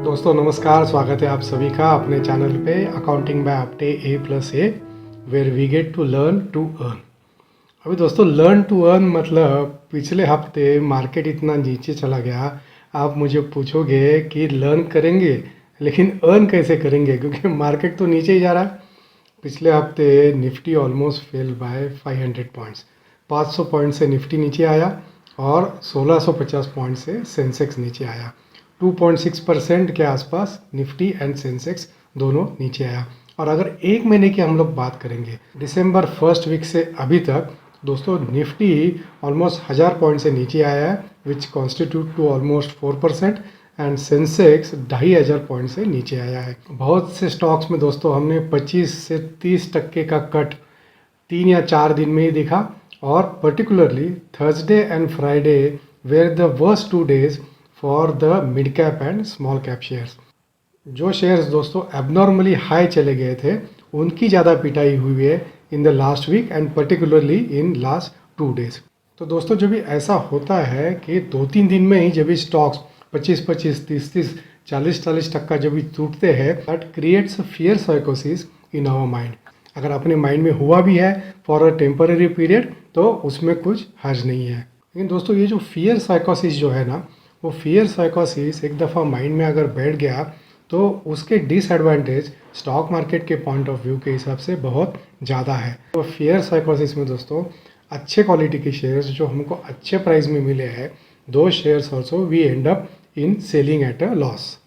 दोस्तों नमस्कार, स्वागत है आप सभी का अपने चैनल पे accounting by Apte A+A where we get to learn to earn. अभी दोस्तों लर्न टू अर्न मतलब पिछले हफ्ते मार्केट इतना नीचे चला गया। आप मुझे पूछोगे कि लर्न करेंगे लेकिन अर्न कैसे करेंगे, क्योंकि मार्केट तो नीचे ही जा रहा है। पिछले हफ्ते Nifty almost fell by 500 points, 500 point से निफ्टी नीचे आया और 1650 पॉइंट से सेंसेक्स नीचे आया। 2.6% के आसपास निफ्टी एंड सेंसेक्स दोनों नीचे आया। और अगर एक महीने की हम लोग बात करेंगे दिसंबर फर्स्ट वीक से अभी तक, दोस्तों निफ्टी ऑलमोस्ट 1000 पॉइंट से नीचे आया है, which constitute to almost 4%, and Sensex 2500 point से नीचे आया है। बहुत से स्टॉक्स में दोस्तों हमने 25 से 30% का कट 3 या 4 दिन में ही देखा, और particularly Thursday and Friday were the worst 2 days for the mid cap and small cap shares. जो शेयर्स दोस्तों एबनॉर्मली हाई चले गए थे उनकी ज़्यादा पिटाई हुई है in the last week and particularly in last 2 days. तो दोस्तों जब भी ऐसा होता है कि 2-3 दिन में ही जब भी स्टॉक्स 25-25, 30-30, 40-40% जब भी टूटते हैं, दैट क्रिएट्स फियर साइकोसिस इन आवर माइंड। अगर अपने माइंड में हुआ भी है फॉर अ टेम्पररी पीरियड तो उसमें कुछ हर्ज नहीं है। लेकिन दोस्तों ये जो फियर साइकोसिस जो है ना, वो फियर साइकोसिस एक दफ़ा माइंड में अगर बैठ गया तो उसके डिसएडवांटेज स्टॉक मार्केट के पॉइंट ऑफ व्यू के हिसाब से बहुत ज़्यादा है। तो फियर साइकोसिस में दोस्तों अच्छे क्वालिटी के शेयर्स जो हमको अच्छे प्राइस में मिले हैं, दो shares also we end up in selling at a loss.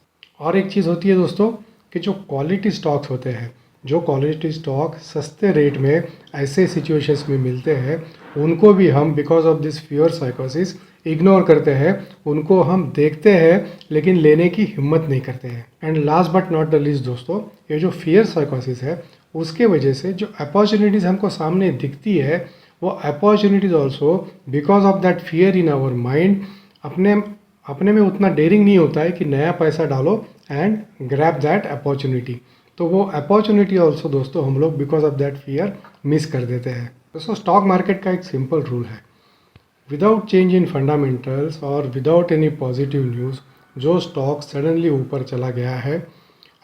और एक चीज़ होती है दोस्तों कि जो क्वालिटी स्टॉक्स होते हैं, जो क्वालिटी स्टॉक सस्ते रेट में ऐसे सिचुएशंस में मिलते हैं, उनको भी हम बिकॉज ऑफ दिस फियर साइकोसिस इग्नोर करते हैं, उनको हम देखते हैं लेकिन लेने की हिम्मत नहीं करते हैं। And last but not the least दोस्तों, ये जो फियर साइकोसिस है उसके वजह से जो अपॉर्चुनिटीज़ हमको सामने दिखती है, वो opportunities also because of that fear in our mind अपने में उतना डेयरिंग नहीं होता है कि नया पैसा डालो एंड ग्रैब दैट अपॉर्चुनिटी। तो वो अपॉर्चुनिटी ऑल्सो दोस्तों हम लोग because of that fear miss कर देते हैं। दोस्तों स्टॉक मार्केट का एक सिंपल रूल है, विदाउट चेंज इन फंडामेंटल्स और विदाउट एनी पॉजिटिव न्यूज़ जो स्टॉक सडनली ऊपर चला गया है,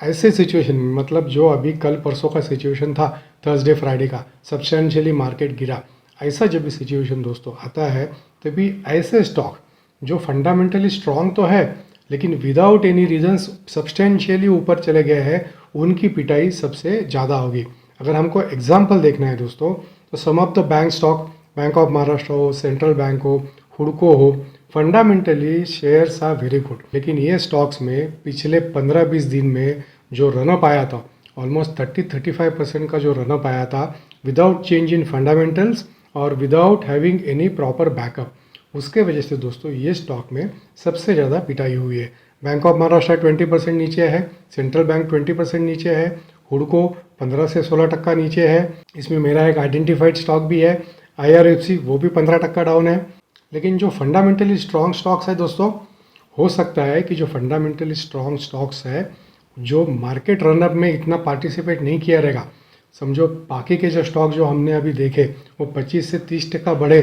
ऐसे सिचुएशन में, मतलब जो अभी कल परसों का सिचुएशन था, थर्सडे फ्राइडे का सब्सटेंशियली मार्केट गिरा, ऐसा जब भी सिचुएशन दोस्तों आता है तभी ऐसे स्टॉक जो फंडामेंटली स्ट्रॉन्ग तो है लेकिन विदाउट एनी रीजन सब्सटेंशियली ऊपर चले गए हैं, उनकी पिटाई सबसे ज़्यादा होगी। अगर हमको एग्जाम्पल देखना है दोस्तों तो some of the bank stock, bank of Maharashtra हो, सेंट्रल बैंक हो, हुडको हो, fundamentally shares are very good. लेकिन ये स्टॉक्स में पिछले 15-20 दिन में जो रनअप आया था, ऑलमोस्ट 30-35% का जो रनअप आया था विदाउट चेंज इन फंडामेंटल्स और without having any proper backup, उसके वजह से दोस्तों ये स्टॉक में सबसे ज़्यादा पिटाई हुई है। बैंक ऑफ महाराष्ट्र 20% नीचे है, सेंट्रल बैंक 20% नीचे है, हुडको 15 से 16% नीचे है। इसमें मेरा एक आइडेंटिफाइड स्टॉक भी है IRFC, वो भी 15% डाउन है। लेकिन जो फंडामेंटली स्ट्रॉन्ग स्टॉक्स है दोस्तों, हो सकता है कि जो फंडामेंटली स्ट्रॉन्ग स्टॉक्स है जो मार्केट रनअप में इतना पार्टिसिपेट नहीं किया रहेगा, समझो बाकी के जो स्टॉक जो हमने अभी देखे वो 25 से 30% बढ़े,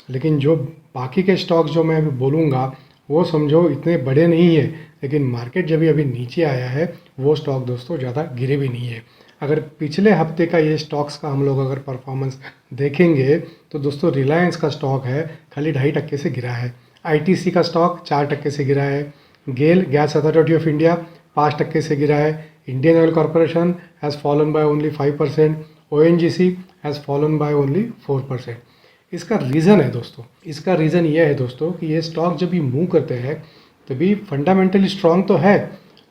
लेकिन जो बाकी के स्टॉक जो मैं अभी बोलूँगा वो समझो इतने बड़े नहीं है, लेकिन मार्केट जब भी अभी नीचे आया है वो स्टॉक दोस्तों ज़्यादा गिरे भी नहीं है। अगर पिछले हफ्ते का ये स्टॉक्स का हम लोग अगर परफॉर्मेंस देखेंगे तो दोस्तों रिलायंस का स्टॉक है खाली 2.5% से गिरा है, ITC का स्टॉक 4% से गिरा है, गेल गैस अथॉरिटी ऑफ इंडिया 5% से गिरा है, Indian oil corporation has fallen by only 5%, ONGC has fallen by only 4%। इसका रीज़न है दोस्तों, इसका रीज़न ये है दोस्तों कि ये स्टॉक जब भी मूव करते हैं तभी फंडामेंटली स्ट्रॉन्ग तो है,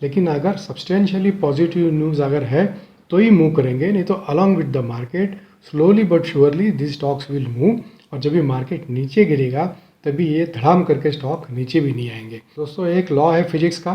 लेकिन अगर सब्सटेंशियली पॉजिटिव न्यूज़ अगर है तो ही मूव करेंगे, नहीं तो along with the market slowly but surely this stocks will move. और जब भी मार्केट नीचे गिरेगा तभी ये धड़ाम करके स्टॉक नीचे भी नहीं आएंगे। दोस्तों एक लॉ है फिजिक्स का,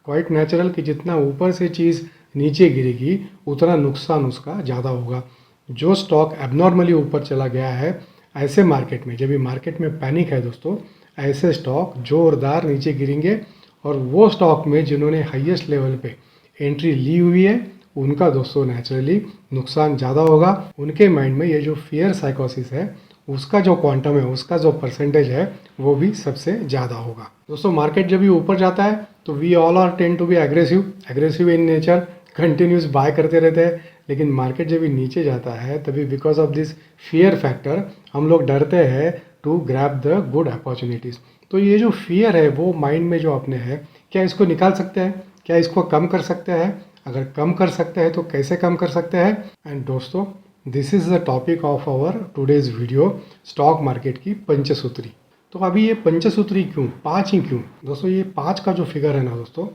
क्वाइट नेचुरल, कि जितना ऊपर से चीज़ नीचे गिरेगी उतना नुकसान उसका ज़्यादा होगा। जो स्टॉक एबनॉर्मली ऊपर चला गया है ऐसे मार्केट में, जब भी मार्केट में पैनिक है दोस्तों, ऐसे स्टॉक जोरदार नीचे गिरेंगे, और वो स्टॉक में जिन्होंने हाईएस्ट लेवल पे एंट्री ली हुई है उनका दोस्तों नेचुरली नुकसान ज़्यादा होगा। उनके माइंड में ये जो फियर साइकोसिस है उसका जो क्वांटम है, उसका जो परसेंटेज है, वो भी सबसे ज़्यादा होगा। दोस्तों मार्केट जब भी ऊपर जाता है तो we all are tend to be aggressive in nature, continuous buy करते रहते हैं। लेकिन मार्केट जब भी नीचे जाता है तभी because of this fear factor हम लोग डरते हैं to grab the good opportunities. तो ये जो फियर है वो माइंड में जो अपने है, क्या इसको निकाल सकते हैं? क्या इसको कम कर सकते हैं? अगर कम कर सकते हैं तो कैसे कम कर सकते हैं? एंड दोस्तों this is the topic of our today's video, stock market की पंचसूत्री। तो अभी ये पंचसूत्री क्यों, 5 ही क्यों? दोस्तों ये 5 का जो फिगर है ना दोस्तों,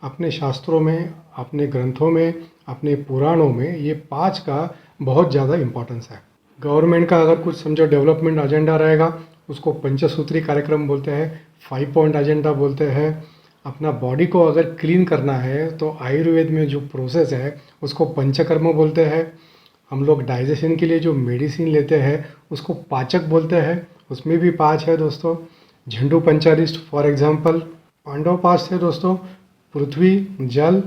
अपने शास्त्रों में, अपने ग्रंथों में, अपने पुराणों में ये 5 का बहुत ज़्यादा इम्पोर्टेंस है। गवर्नमेंट का अगर कुछ समझो डेवलपमेंट एजेंडा रहेगा, उसको पंचसूत्री कार्यक्रम बोलते हैं, 5 पॉइंट एजेंडा बोलते हैं। अपना बॉडी को अगर क्लीन करना है तो आयुर्वेद में जो प्रोसेस है उसको पंचकर्म बोलते हैं। हम लोग डाइजेशन के लिए जो मेडिसिन लेते हैं उसको पाचक बोलते हैं, उसमें भी 5 है दोस्तों। झंडू पंचारिष्ट फॉर एग्जांपल, पांडव 5 थे दोस्तों, पृथ्वी, जल,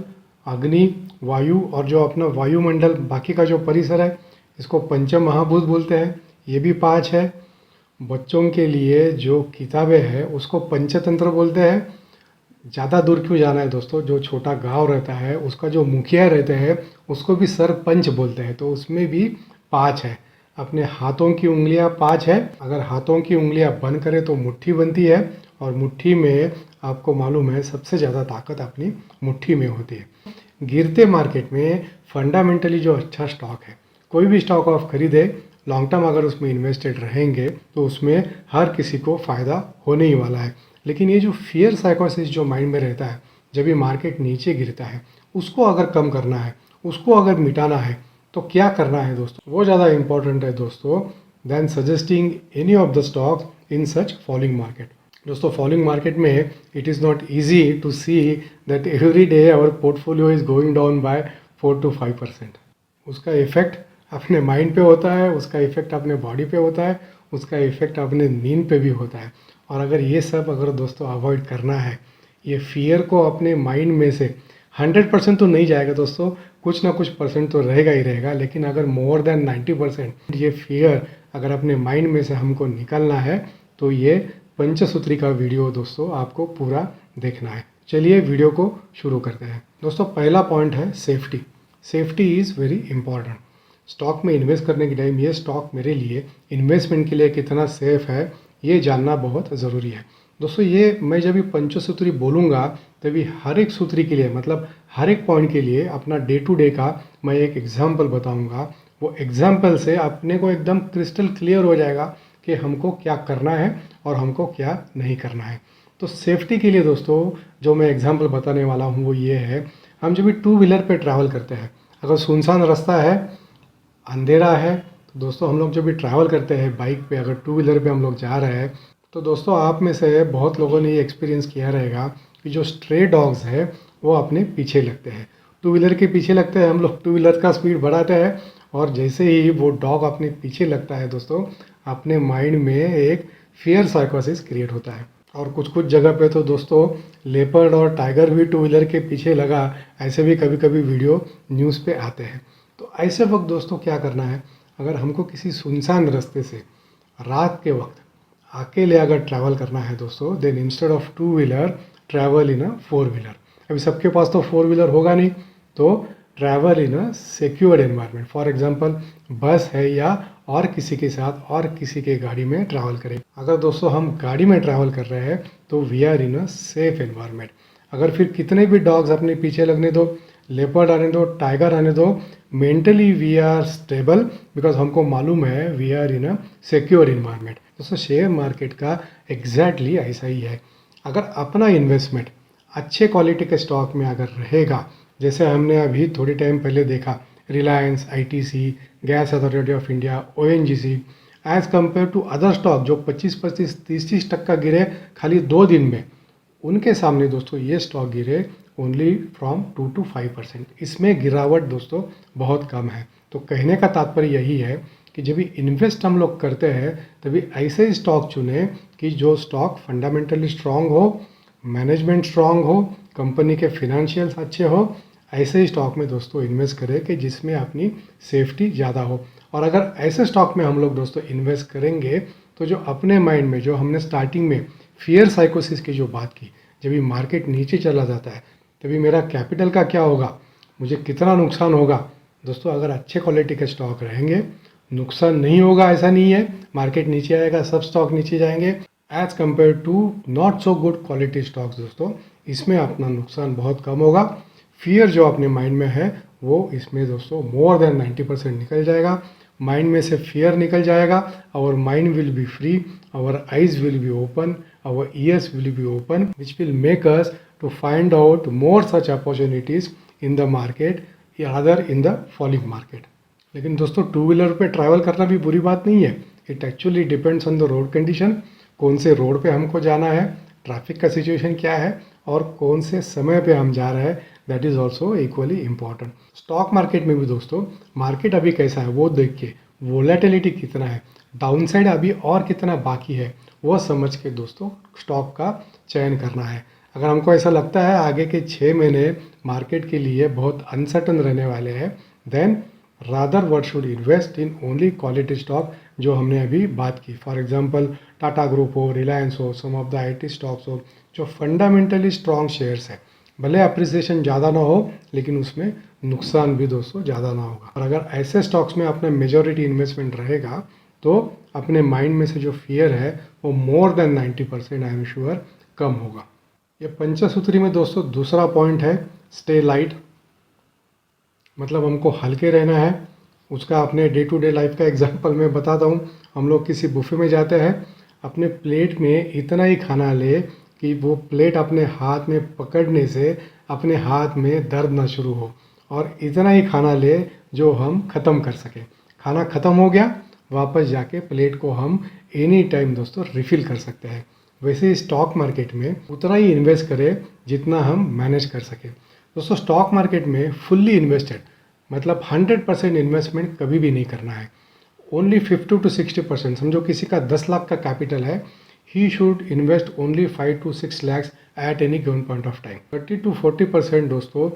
अग्नि, वायु और जो अपना वायुमंडल बाकी का जो परिसर है इसको पंच महाभूत बोलते हैं, ये भी 5 है। बच्चों के लिए जो किताबें हैं उसको पंचतंत्र बोलते हैं। ज़्यादा दूर क्यों जाना है दोस्तों, जो छोटा गांव रहता है उसका जो मुखिया रहते हैं उसको भी सरपंच बोलते हैं, तो उसमें भी 5 है। अपने हाथों की उंगलियां 5 है, अगर हाथों की उंगलियां बंद करें तो मुट्ठी बनती है, और मुट्ठी में आपको मालूम है सबसे ज़्यादा ताकत अपनी मुट्ठी में होती है। गिरते मार्केट में फंडामेंटली जो अच्छा स्टॉक है, कोई भी स्टॉक आप खरीदे, लॉन्ग टर्म अगर उसमें इन्वेस्टेड रहेंगे तो उसमें हर किसी को फ़ायदा होने ही वाला है। लेकिन ये जो फियर साइकोसिस जो माइंड में रहता है जब ये मार्केट नीचे गिरता है, उसको अगर कम करना है, उसको अगर मिटाना है तो क्या करना है दोस्तों, वो ज़्यादा इंपॉर्टेंट है दोस्तों then suggesting any of the stocks in such falling market. दोस्तों फॉलिंग मार्केट में it is not easy to see that every day our portfolio is going down by 4 to 5%। उसका इफेक्ट अपने माइंड पे होता है, उसका इफेक्ट अपने body पे होता है, उसका इफेक्ट अपने नींद पे भी होता है। और अगर ये सब अगर दोस्तों अवॉइड करना है, ये फियर को अपने माइंड में से 100% तो नहीं जाएगा दोस्तों, कुछ ना कुछ परसेंट तो रहेगा ही रहेगा, लेकिन अगर मोर देन 90% ये फियर अगर अपने माइंड में से हमको निकालना है तो ये पंचसूत्री का वीडियो दोस्तों आपको पूरा देखना है। चलिए वीडियो को शुरू करते हैं। दोस्तों पहला पॉइंट है safety. Safety is very important. Stock में इन्वेस्ट करने के टाइम ये स्टॉक मेरे लिए इन्वेस्टमेंट के लिए कितना सेफ है ये जानना बहुत ज़रूरी है। दोस्तों ये मैं जब भी पंचसूत्री बोलूँगा तभी हर एक सूत्री के लिए, मतलब हर एक पॉइंट के लिए अपना डे टू डे का मैं एक एग्जाम्पल बताऊँगा। वो एग्जाम्पल से अपने को एकदम क्रिस्टल क्लियर हो जाएगा कि हमको क्या करना है और हमको क्या नहीं करना है। तो सेफ्टी के लिए दोस्तों जो मैं एग्जाम्पल बताने वाला हूँ वो ये है, हम जब भी 2 व्हीलर पे ट्रैवल करते हैं, अगर सुनसान रास्ता है, अंधेरा है, तो दोस्तों हम लोग जब भी ट्रैवल करते हैं बाइक पे, अगर 2 व्हीलर पे हम लोग जा रहे हैं, तो दोस्तों आप में से बहुत लोगों ने ये एक्सपीरियंस किया रहेगा कि जो स्ट्रे डॉग्स है वो अपने पीछे लगते हैं। 2 व्हीलर के पीछे लगते हैं, हम लोग 2 व्हीलर का स्पीड बढ़ाते हैं और जैसे ही वो डॉग अपने पीछे लगता है दोस्तों, अपने माइंड में एक फियर साइकोसिस क्रिएट होता है। और कुछ कुछ जगह पे तो दोस्तों लेपर्ड और टाइगर भी 2 व्हीलर के पीछे लगा, ऐसे भी कभी कभी वीडियो न्यूज़ पे आते हैं। तो ऐसे वक्त दोस्तों क्या करना है, अगर हमको किसी सुनसान रास्ते से रात के वक्त अकेले अगर ट्रैवल करना है दोस्तों, then instead of 2 wheeler travel in a 4 wheeler. अभी सबके पास तो 4 व्हीलर होगा नहीं, तो travel in a secured environment. For example bus है या और किसी के साथ और किसी के गाड़ी में ट्रैवल करें। अगर दोस्तों हम गाड़ी में ट्रैवल कर रहे हैं तो we are in a safe environment. अगर फिर कितने भी डॉग्स अपने पीछे लगने दो, लेपर्ड आने दो, टाइगर आने दो, mentally we are stable because हमको मालूम है we are in a secure environment. दोस्तों शेयर मार्केट का एग्जैक्टली ऐसा ही है। अगर अपना इन्वेस्टमेंट अच्छे क्वालिटी के स्टॉक में अगर रहेगा, जैसे हमने अभी थोड़ी टाइम पहले देखा Reliance, ITC, Gas Authority of India, ONGC, as compare to other stock जो 25-25, 30-30% गिरे खाली 2 दिन में, उनके सामने दोस्तों ये स्टॉक गिरे ओनली फ्रॉम 2 to 5%। इसमें गिरावट दोस्तों बहुत कम है। तो कहने का तात्पर्य यही है कि जब भी इन्वेस्ट हम लोग करते हैं तभी ऐसे ही स्टॉक चुने कि जो स्टॉक फंडामेंटली स्ट्रांग हो, मैनेजमेंट स्ट्रांग हो, कंपनी के फिनेंशियल्स अच्छे हो, ऐसे स्टॉक में दोस्तों इन्वेस्ट करें कि जिसमें अपनी सेफ्टी ज़्यादा हो। और अगर ऐसे स्टॉक में हम लोग दोस्तों इन्वेस्ट करेंगे तो जो अपने माइंड में जो हमने स्टार्टिंग में फियर साइकोसिस की जो बात की, जब ये मार्केट नीचे चला जाता है तभी मेरा कैपिटल का क्या होगा, मुझे कितना नुकसान होगा। दोस्तों अगर अच्छे क्वालिटी के स्टॉक रहेंगे नुकसान नहीं होगा, ऐसा नहीं है। मार्केट नीचे आएगा सब स्टॉक नीचे जाएंगे as compare to not so good quality stocks. दोस्तों इसमें अपना नुकसान बहुत कम होगा। फियर जो अपने माइंड में है वो इसमें दोस्तों मोर देन 90% निकल जाएगा। माइंड में से फियर निकल जाएगा। Our mind will be free, our eyes will be open, our ears will be open, which will make us to find out more such opportunities in the market या other in the falling market. लेकिन दोस्तों two wheeler पे travel करना भी बुरी बात नहीं है। It actually depends on the road condition, कौन से रोड पे हमको जाना है, ट्रैफिक का सिचुएशन क्या है और कौन से समय पे हम जा रहे हैं, that is also equally important. Stock market में भी दोस्तों मार्केट अभी कैसा है वो देख के, वोलेटिलिटी कितना है, डाउनसाइड अभी और कितना बाकी है, वो समझ के दोस्तों स्टॉक का चयन करना है। अगर हमको ऐसा लगता है आगे के 6 महीने मार्केट के लिए बहुत अनसर्टन रहने वाले हैं, then rather one should invest in only quality stock जो हमने अभी बात की। फॉर एग्जांपल टाटा ग्रुप हो, रिलायंस हो, सम ऑफ द आईटी स्टॉक्स हो, जो फंडामेंटली स्ट्रॉन्ग शेयर्स है। भले अप्रिसिएशन ज़्यादा ना हो लेकिन उसमें नुकसान भी दोस्तों ज़्यादा ना होगा। और अगर ऐसे स्टॉक्स में अपना मेजॉरिटी इन्वेस्टमेंट रहेगा तो अपने माइंड में से जो फियर है वो more than 90% I am sure कम होगा। ये पंचसूत्री में दोस्तों दूसरा पॉइंट है स्टे लाइट, मतलब हमको हल्के रहना है। उसका अपने डे टू डे लाइफ का एग्जांपल मैं बताता हूँ। हम लोग किसी बुफे में जाते हैं, अपने प्लेट में इतना ही खाना ले कि वो प्लेट अपने हाथ में पकड़ने से अपने हाथ में दर्द ना शुरू हो, और इतना ही खाना ले जो हम ख़त्म कर सकें। खाना ख़त्म हो गया, वापस जाके प्लेट को हम एनी टाइम दोस्तों रिफ़िल कर सकते हैं। वैसे ही स्टॉक मार्केट में उतना ही इन्वेस्ट करें जितना हम मैनेज कर सकें। दोस्तों स्टॉक मार्केट में फुल्ली इन्वेस्टेड मतलब 100% इन्वेस्टमेंट कभी भी नहीं करना है। ओनली 50 to 60%, समझो किसी का 10 लाख का कैपिटल है, he should invest only 5 to 6 lakhs eight any given point of time. 30 to 40% दोस्तों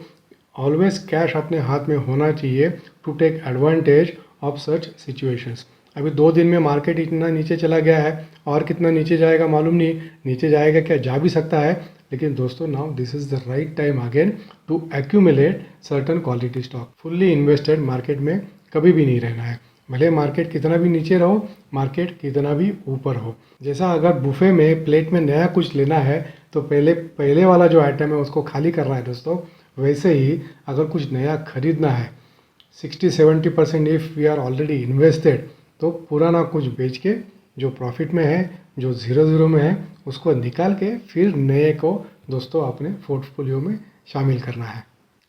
ऑलवेज कैश अपने हाथ में होना चाहिए to take advantage of such situations. अभी 2 दिन में मार्केट इतना नीचे चला गया है, और कितना नीचे जाएगा मालूम नहीं। नीचे जाएगा क्या, जा भी सकता है, लेकिन दोस्तों now this is the right time again to accumulate certain quality stock. Fully invested market में कभी भी नहीं रहना है, भले मार्केट कितना भी नीचे रहो, मार्केट कितना भी ऊपर हो। जैसा अगर बुफे में प्लेट में नया कुछ लेना है तो पहले वाला जो आइटम है उसको खाली करना है दोस्तों, वैसे ही अगर कुछ नया खरीदना है 60-70% if we are already invested, तो पुराना कुछ बेच के जो प्रॉफिट में है, जो 0-0 में है, उसको निकाल के फिर नए को दोस्तों अपने पोर्टफोलियो में शामिल करना है।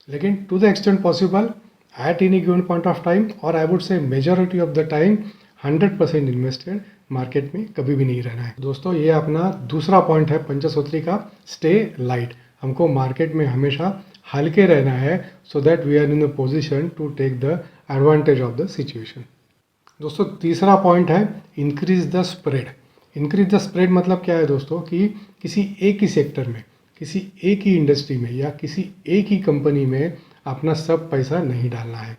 लेकिन to the extent possible at any given point of time, और I would say majority of the time 100% invested market में कभी भी नहीं रहना है। दोस्तों ये अपना दूसरा पॉइंट है पंचसूत्री का, स्टे लाइट। हमको मार्केट में हमेशा हल्के रहना है so that we are in the position to take the advantage of the situation. दोस्तों तीसरा पॉइंट है increase the spread. Increase the spread मतलब क्या है दोस्तों, कि किसी एक ही सेक्टर में, किसी एक ही इंडस्ट्री में या किसी एक ही कंपनी में अपना सब पैसा नहीं डालना है।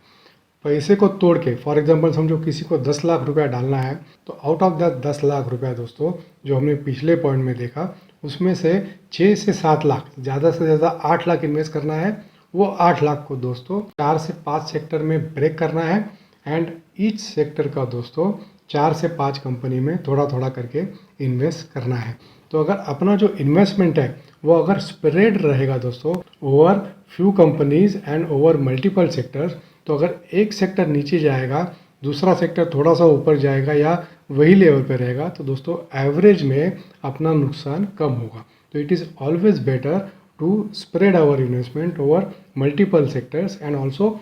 पैसे को तोड़ के, फॉर एग्जांपल समझो किसी को 10 लाख रुपया डालना है, तो आउट ऑफ द 10 लाख रुपया दोस्तों जो हमने पिछले पॉइंट में देखा, उसमें से 6 से 7 लाख, ज़्यादा से ज़्यादा 8 लाख इन्वेस्ट करना है। वो 8 लाख को दोस्तों 4 से 5 सेक्टर में ब्रेक करना है, एंड ईच सेक्टर का दोस्तों 4 से 5 कंपनी में थोड़ा थोड़ा करके इन्वेस्ट करना है। तो अगर अपना जो इन्वेस्टमेंट है वो अगर स्प्रेड रहेगा दोस्तों over few companies and over multiple sectors, तो अगर एक सेक्टर नीचे जाएगा, दूसरा सेक्टर थोड़ा सा ऊपर जाएगा या वही लेवल पे रहेगा, तो दोस्तों एवरेज में अपना नुकसान कम होगा। तो it is always better to spread our investment over multiple sectors and also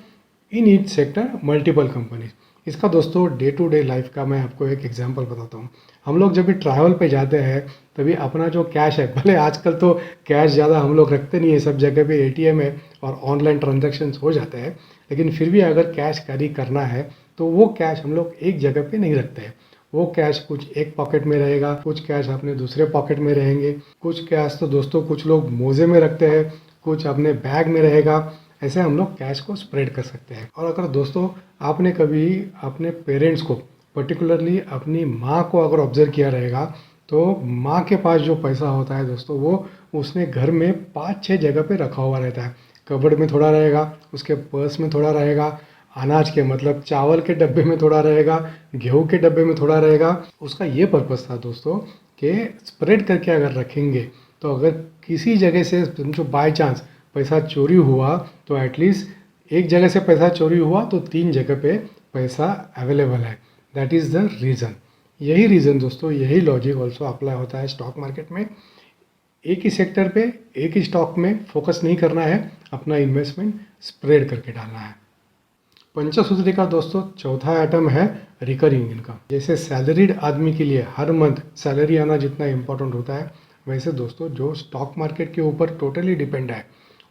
in each sector multiple companies. इसका दोस्तों डे टू डे लाइफ का मैं आपको एक एग्जांपल बताता हूँ। हम लोग जब भी ट्रैवल पे जाते हैं तभी अपना जो कैश है, भले आजकल तो कैश ज़्यादा हम लोग रखते नहीं है, सब जगह पे एटीएम है और ऑनलाइन ट्रांजैक्शंस हो जाते हैं, लेकिन फिर भी अगर कैश कैरी करना है तो वो कैश हम लोग एक जगह पे नहीं रखते हैं। वो कैश कुछ एक पॉकेट में रहेगा, कुछ कैश अपने दूसरे पॉकेट में रहेंगे, कुछ कैश तो दोस्तों कुछ लोग मोजे में रखते हैं, कुछ अपने बैग में रहेगा, ऐसे हम लोग कैश को स्प्रेड कर सकते हैं। और अगर दोस्तों आपने कभी अपने पेरेंट्स को, पर्टिकुलरली अपनी माँ को अगर ऑब्जर्व किया रहेगा, तो माँ के पास जो पैसा होता है दोस्तों, वो उसने घर में 5-6 जगह पे रखा हुआ रहता है। कबर्ड में थोड़ा रहेगा, उसके पर्स में थोड़ा रहेगा, अनाज के मतलब चावल के डब्बे में थोड़ा रहेगा, गेहूं के डब्बे में थोड़ा रहेगा। उसका ये पर्पस था दोस्तों कि स्प्रेड करके अगर रखेंगे तो अगर किसी जगह से समझो बाय चांस पैसा चोरी हुआ, तो एटलीस्ट एक जगह से पैसा चोरी हुआ तो 3 जगह पे पैसा अवेलेबल है। That is the reason. यही रीज़न दोस्तों, यही लॉजिक ऑल्सो अप्लाई होता है स्टॉक मार्केट में। एक ही सेक्टर पे, एक ही स्टॉक में फोकस नहीं करना है, अपना इन्वेस्टमेंट स्प्रेड करके डालना है। पंचसूत्री का दोस्तों चौथा आइटम है रिकरिंग इनकम। जैसे सैलरीड आदमी के लिए हर मंथ सैलरी आना जितना इम्पोर्टेंट होता है, वैसे दोस्तों जो स्टॉक मार्केट के ऊपर टोटली डिपेंड है,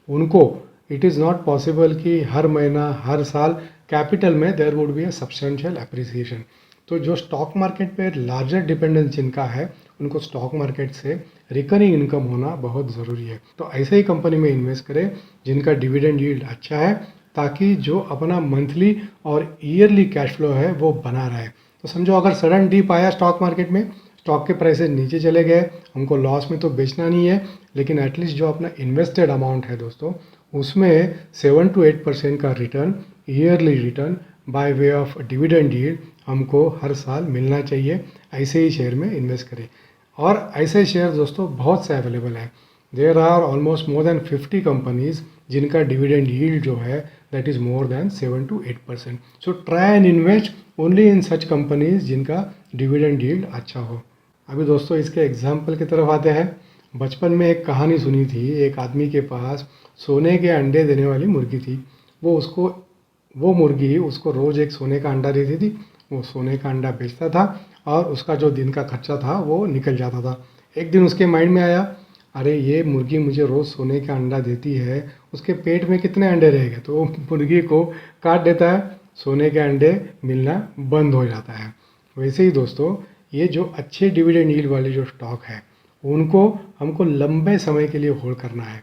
उनको इट इज़ नॉट पॉसिबल कि हर महीना हर साल कैपिटल में there would be a substantial appreciation. तो जो स्टॉक मार्केट पे लार्जर डिपेंडेंस जिनका है, उनको स्टॉक मार्केट से रिकरिंग इनकम होना बहुत ज़रूरी है। तो ऐसे ही कंपनी में इन्वेस्ट करें जिनका डिविडेंड यील्ड अच्छा है, ताकि जो अपना मंथली और ईयरली कैश फ्लो है वो बना रहे। तो समझो अगर सडन डीप आया स्टॉक मार्केट में, स्टॉक के प्राइसेस नीचे चले गए, हमको लॉस में तो बेचना नहीं है, लेकिन एटलीस्ट जो अपना इन्वेस्टेड अमाउंट है दोस्तों, उसमें 7 to 8% का return, yearly return by way of dividend yield हमको हर साल मिलना चाहिए। ऐसे ही शेयर में इन्वेस्ट करें। और ऐसे शेयर दोस्तों बहुत से अवेलेबल हैं। There are almost more than 50 companies जिनका डिविडेंड यील्ड जो है that is more than 7 to 8%। So try and invest only in such companies जिनका डिविडेंड यील्ड अच्छा हो। अभी दोस्तों इसके एग्जाम्पल की तरफ आते हैं। बचपन में एक कहानी सुनी थी, एक आदमी के पास सोने के अंडे देने वाली मुर्गी थी। वो मुर्गी उसको रोज़ एक सोने का अंडा देती थी। वो सोने का अंडा बेचता था और उसका जो दिन का खर्चा था वो निकल जाता था। एक दिन उसके माइंड में आया, अरे ये मुर्गी मुझे रोज़ सोने का अंडा देती है, उसके पेट में कितने अंडे रहेंगे। तो वो मुर्गी को काट देता है, सोने के अंडे मिलना बंद हो जाता है। वैसे ही दोस्तों ये जो अच्छे डिविडेंड यील्ड वाले जो स्टॉक है, उनको हमको लंबे समय के लिए होल्ड करना है।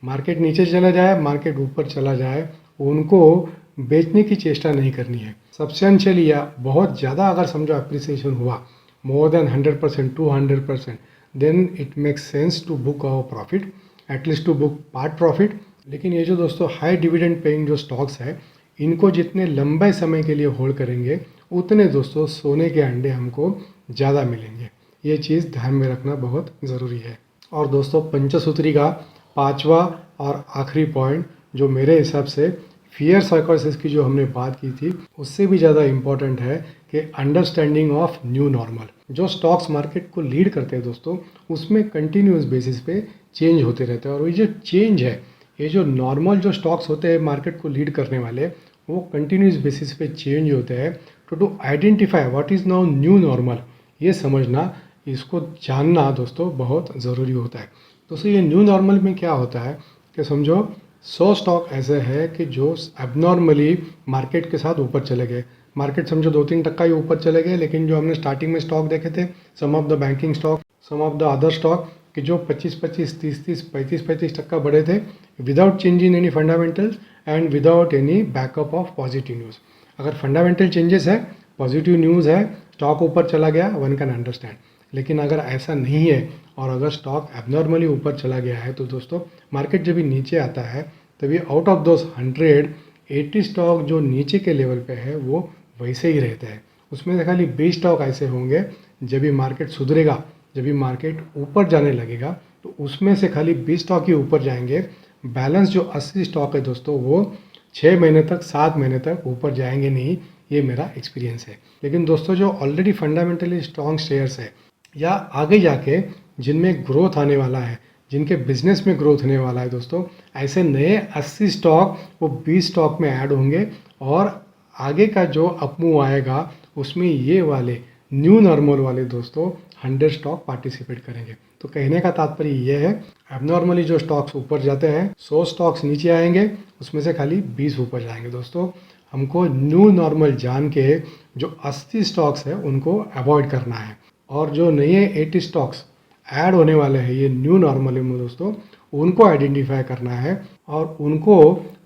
मार्केट नीचे चला जाए, मार्केट ऊपर चला जाए, उनको बेचने की चेष्टा नहीं करनी है। सब्सटेंशियली या बहुत ज़्यादा अगर समझो अप्रिसिएशन हुआ, more than 100%, 200%, then it makes sense to book our profit, at least to book part profit. लेकिन ये जो दोस्तों हाई डिविडेंड पेइंग जो स्टॉक्स है, इनको जितने लंबे समय के लिए होल्ड करेंगे, उतने दोस्तों सोने के अंडे हमको ज़्यादा मिलेंगे। ये चीज़ ध्यान में रखना बहुत ज़रूरी है। और दोस्तों पंचसूत्री का पांचवा और आखिरी पॉइंट जो मेरे हिसाब से फियर साइकोसिस की जो हमने बात की थी, उससे भी ज़्यादा इम्पॉर्टेंट है कि अंडरस्टैंडिंग ऑफ न्यू नॉर्मल। जो स्टॉक्स मार्केट को लीड करते हैं दोस्तों, उसमें कंटिन्यूस बेसिस पे चेंज होते रहते हैं। और ये जो चेंज है, ये जो नॉर्मल जो स्टॉक्स होते हैं मार्केट को लीड करने वाले, वो कंटिन्यूस बेसिस पे चेंज होते हैं। To identify what is now new normal, ये समझना, इसको जानना दोस्तों बहुत ज़रूरी होता है। दोस्तों ये न्यू नॉर्मल में क्या होता है कि समझो 100 स्टॉक ऐसे हैं कि जो एबनॉर्मली मार्केट के साथ ऊपर चले गए। मार्केट समझो 2-3% ही ऊपर चले गए, लेकिन जो हमने स्टार्टिंग में स्टॉक देखे थे, some of the banking stock, some of the other stock, कि जो 25-25, 30-30, 35-35% बढ़े थे, without change in any fundamentals and without any backup of positive news. अगर फंडामेंटल चेंजेस है, पॉजिटिव न्यूज़ है, स्टॉक ऊपर चला गया, वन कैन अंडरस्टैंड। लेकिन अगर ऐसा नहीं है और अगर स्टॉक एबनॉर्मली ऊपर चला गया है, तो दोस्तों मार्केट जब भी नीचे आता है, तभी आउट ऑफ दोस 180 स्टॉक जो नीचे के लेवल पे है वो वैसे ही रहते हैं। उसमें से खाली 20 स्टॉक ऐसे होंगे, जब भी मार्केट सुधरेगा, जब भी मार्केट ऊपर जाने लगेगा, तो उसमें से खाली 20 स्टॉक ही ऊपर जाएंगे। बैलेंस जो 80 स्टॉक है दोस्तों, वो 6 महीने तक, 7 महीने तक ऊपर जाएंगे नहीं। ये मेरा एक्सपीरियंस है। लेकिन दोस्तों जो ऑलरेडी फंडामेंटली स्ट्रॉन्ग शेयर्स है, या आगे जाके जिनमें ग्रोथ आने वाला है, जिनके बिजनेस में ग्रोथ होने वाला है दोस्तों, ऐसे नए 80 स्टॉक वो 20 स्टॉक में ऐड होंगे और आगे का जो अपमूव आएगा उसमें ये वाले न्यू नॉर्मल वाले दोस्तों 100 स्टॉक पार्टिसिपेट करेंगे। तो कहने का तात्पर्य ये है, एबनॉर्मली जो स्टॉक्स ऊपर जाते हैं, 100 स्टॉक्स नीचे आएंगे, उसमें से खाली 20 ऊपर जाएंगे। दोस्तों हमको न्यू नॉर्मल जान के जो 80 स्टॉक्स है उनको अवॉइड करना है। और जो नए 80 स्टॉक्स ऐड होने वाले हैं, ये न्यू नॉर्मल में दोस्तों, उनको आइडेंटिफाई करना है और उनको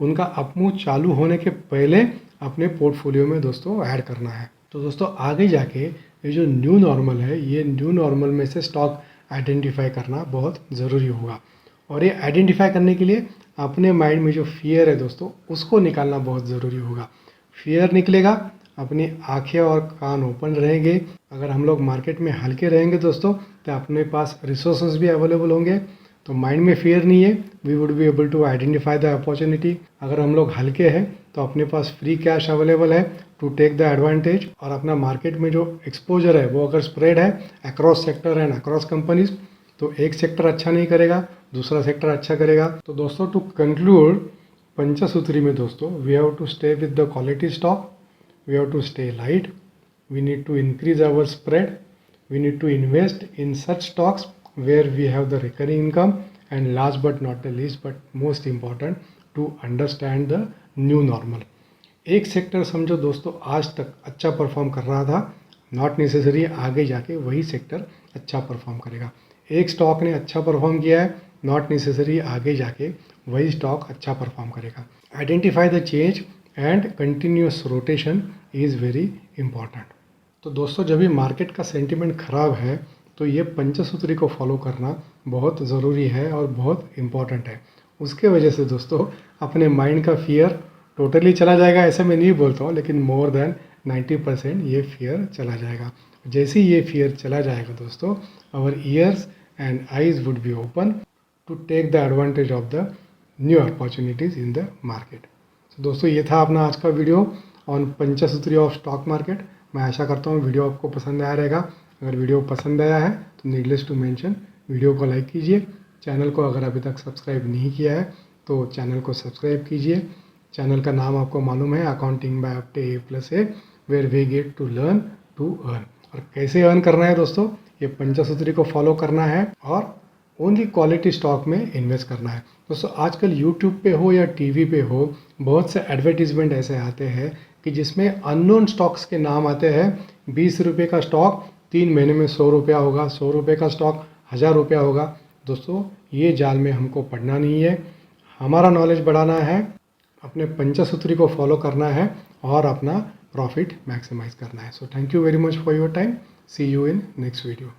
उनका अपमूव चालू होने के पहले अपने पोर्टफोलियो में दोस्तों ऐड करना है। तो दोस्तों आगे जाके ये जो न्यू नॉर्मल है, ये न्यू नॉर्मल में से स्टॉक आइडेंटिफाई करना बहुत ज़रूरी होगा। और ये आइडेंटिफाई करने के लिए अपने माइंड में जो फियर है दोस्तों, उसको निकालना बहुत ज़रूरी होगा। फियर निकलेगा, अपनी आंखें और कान ओपन रहेंगे। अगर हम लोग मार्केट में हल्के रहेंगे दोस्तों, तो अपने पास रिसोर्सेज भी अवेलेबल होंगे। तो माइंड में फियर नहीं है, we would be able to identify the opportunity. अगर हम लोग हल्के हैं तो अपने पास फ्री कैश अवेलेबल है टू टेक द एडवांटेज। और अपना मार्केट में जो एक्सपोजर है वो अगर स्प्रेड है across sector and across companies, तो एक सेक्टर अच्छा नहीं करेगा, दूसरा सेक्टर अच्छा करेगा। तो दोस्तों टू कंक्लूड पंचसूत्री में दोस्तों, we have to stay with the quality stock, we have to stay light, we need to increase our spread, we need to invest in such stocks where we have the recurring income, and last but not the least but most important, to understand the new normal. एक sector समझो दोस्तों आज तक अच्छा perform कर रहा था, not necessary आगे जाके वही सेक्टर अच्छा परफॉर्म करेगा। एक स्टॉक ने अच्छा परफॉर्म किया है, नॉट नेसेसरी आगे जाके वही स्टॉक अच्छा परफॉर्म करेगा। Identify the change and continuous rotation is very important. तो दोस्तों जब भी मार्केट का सेंटिमेंट ख़राब है तो ये पंचसूत्री को फॉलो करना बहुत ज़रूरी है और बहुत इम्पॉर्टेंट है। उसके वजह से दोस्तों अपने माइंड का फियर टोटली चला जाएगा, ऐसे मैं नहीं बोलता हूँ, लेकिन मोर देन 90% ये फियर चला जाएगा। जैसे ही ये फियर चला जाएगा दोस्तों, our years and eyes would be open to take the advantage of the new opportunities in the market. तो दोस्तों ये था अपना आज का वीडियो ऑन पंचसूत्री ऑफ स्टॉक मार्केट। मैं आशा करता हूँ वीडियो आपको पसंद आया रहेगा। अगर वीडियो पसंद आया है तो नीडलेस टू मेंशन वीडियो को लाइक कीजिए। चैनल को अगर अभी तक सब्सक्राइब नहीं किया है तो चैनल को सब्सक्राइब कीजिए। चैनल का नाम आपको मालूम है, accounting by Apte A+A, where we get to learn to earn. और कैसे अर्न करना है दोस्तों, ये पंचसूत्री को फॉलो करना है और ओनली क्वालिटी स्टॉक में इन्वेस्ट करना है। दोस्तों आजकल यूट्यूब पे हो या टीवी पे हो, बहुत से एडवर्टीजमेंट ऐसे आते हैं कि जिसमें अननोन स्टॉक्स के नाम आते हैं। 20 रुपये का स्टॉक 3 महीने में 100 रुपया होगा, 100 रुपये का स्टॉक 1000 रुपया होगा। दोस्तों ये जाल में हमको पढ़ना नहीं है, हमारा नॉलेज बढ़ाना है, अपने पंचसूत्री को फॉलो करना है और अपना प्रॉफिट मैक्सिमाइज करना है। So thank you very much for your time. See you in next video.